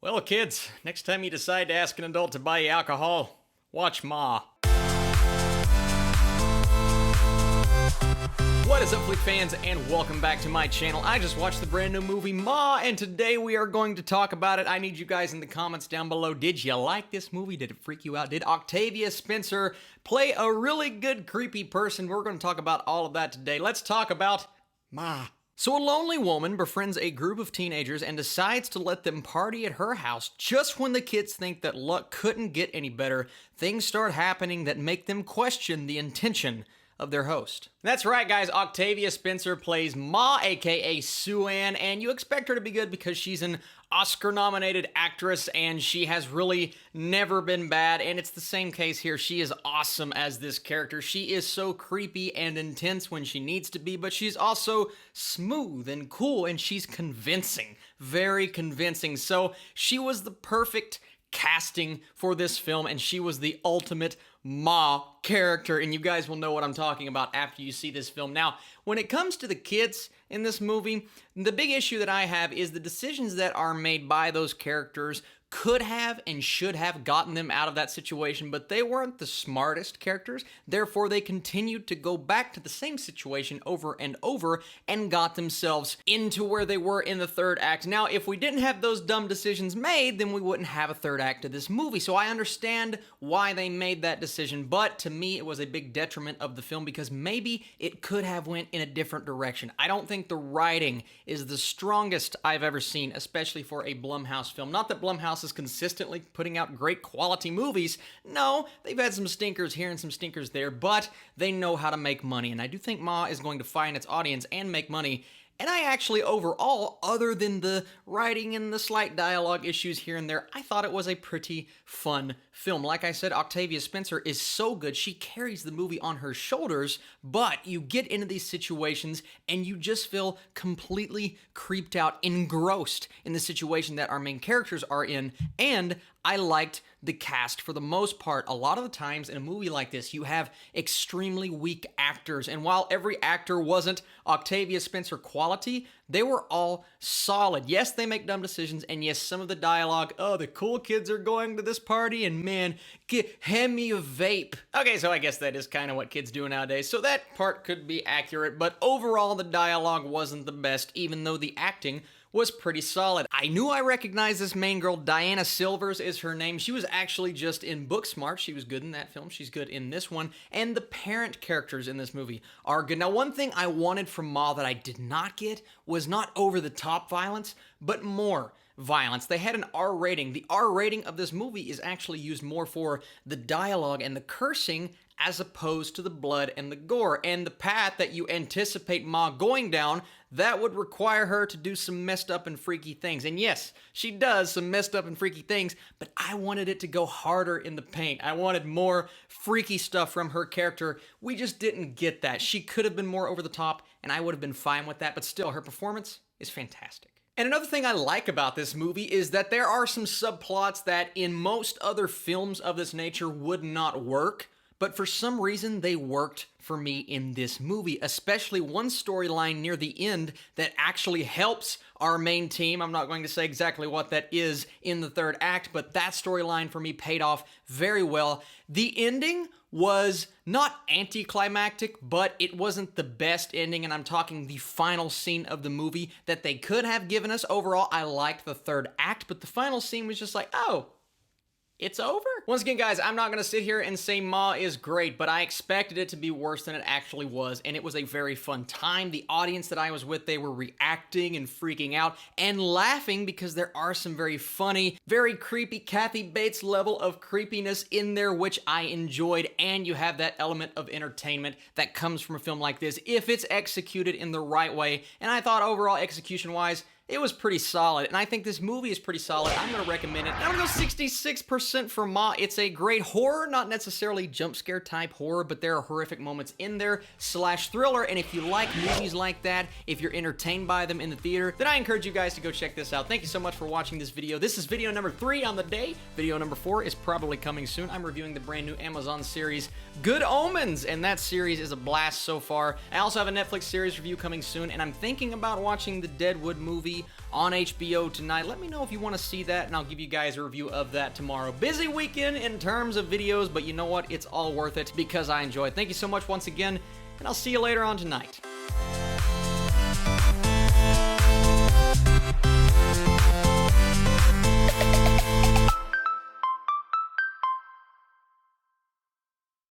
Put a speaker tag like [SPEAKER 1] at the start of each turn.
[SPEAKER 1] Well, kids, next time you decide to ask an adult to buy you alcohol, watch Ma. What is up, Flick fans, and welcome back to my channel. I just watched the brand new movie Ma, and today we are going to talk about it. I need you guys in the comments down below. Did you like this movie? Did it freak you out? Did Octavia Spencer play a really good creepy person? We're going to talk about all of that today. Let's talk about Ma. So a lonely woman befriends a group of teenagers and decides to let them party at her house. Just when the kids think that luck couldn't get any better, things start happening that make them question the intention of their host. That's right, guys. Octavia Spencer plays Ma, aka Sue-Ann, and you expect her to be good because she's an Oscar-nominated actress and she has really never been bad, and it's the same case here. She is awesome as this character. She is so creepy and intense when she needs to be, but she's also smooth and cool, and she's convincing, very convincing. So she was the perfect casting for this film, and she was the ultimate Ma character, and you guys will know what I'm talking about after you see this film. Now, when it comes to the kids in this movie, the big issue that I have is the decisions that are made by those characters could have and should have gotten them out of that situation, but they weren't the smartest characters. Therefore, they continued to go back to the same situation over and over and got themselves into where they were in the third act. Now, if we didn't have those dumb decisions made, then we wouldn't have a third act to this movie. So I understand why they made that decision, but to me, it was a big detriment of the film because maybe it could have went in a different direction. I don't think the writing is the strongest I've ever seen, especially for a Blumhouse film. Not that Blumhouse is consistently putting out great quality movies. No, they've had some stinkers here and some stinkers there, but they know how to make money, and I do think Ma is going to find its audience and make money. And I actually, overall, other than the writing and the slight dialogue issues here and there, I thought it was a pretty fun film. Like I said, Octavia Spencer is so good. She carries the movie on her shoulders, but you get into these situations and you just feel completely creeped out, engrossed in the situation that our main characters are in, and I liked the cast for the most part. A lot of the times in a movie like this, you have extremely weak actors, and while every actor wasn't Octavia Spencer quality, they were all solid. Yes, they make dumb decisions, and yes, some of the dialogue, oh, the cool kids are going to this party, and man, hand me a vape. Okay, so I guess that is kind of what kids do nowadays, so that part could be accurate, but overall, the dialogue wasn't the best, even though the acting was pretty solid. I knew I recognized this main girl. Diana Silvers is her name. She was actually just in Booksmart. She was good in that film. She's good in this one. And the parent characters in this movie are good. Now, one thing I wanted from Ma that I did not get was not over-the-top violence, but more violence. They had an R rating. The R rating of this movie is actually used more for the dialogue and the cursing as opposed to the blood and the gore. And the path that you anticipate Ma going down, that would require her to do some messed up and freaky things. And yes, she does some messed up and freaky things, but I wanted it to go harder in the paint. I wanted more freaky stuff from her character. We just didn't get that. She could have been more over the top, and I would have been fine with that, but still, her performance is fantastic. And another thing I like about this movie is that there are some subplots that in most other films of this nature would not work, but for some reason they worked for me in this movie, especially one storyline near the end that actually helps our main team. I'm not going to say exactly what that is in the third act, but that storyline for me paid off very well. The ending was not anticlimactic, but it wasn't the best ending, and I'm talking the final scene of the movie that they could have given us. Overall, I liked the third act, but the final scene was just like, oh, it's over? Once again, guys, I'm not going to sit here and say Ma is great, but I expected it to be worse than it actually was, and it was a very fun time. The audience that I was with, they were reacting and freaking out and laughing because there are some very funny, very creepy Kathy Bates level of creepiness in there, which I enjoyed, and you have that element of entertainment that comes from a film like this if it's executed in the right way, and I thought overall execution-wise, it was pretty solid, and I think this movie is pretty solid. I'm going to recommend it. I'm going to go 66% for Ma. It's a great horror, not necessarily jump scare type horror, but there are horrific moments in there, slash thriller, and if you like movies like that, if you're entertained by them in the theater, then I encourage you guys to go check this out. Thank you so much for watching this video. This is video number 3 on the day. Video number 4 is probably coming soon. I'm reviewing the brand new Amazon series, Good Omens, and that series is a blast so far. I also have a Netflix series review coming soon, and I'm thinking about watching the Deadwood movie movie on HBO tonight. Let me know if you want to see that, and I'll give you guys a review of that tomorrow. Busy weekend in terms of videos, but you know what? It's all worth it because I enjoy it. Thank you so much once again, and I'll see you later on tonight.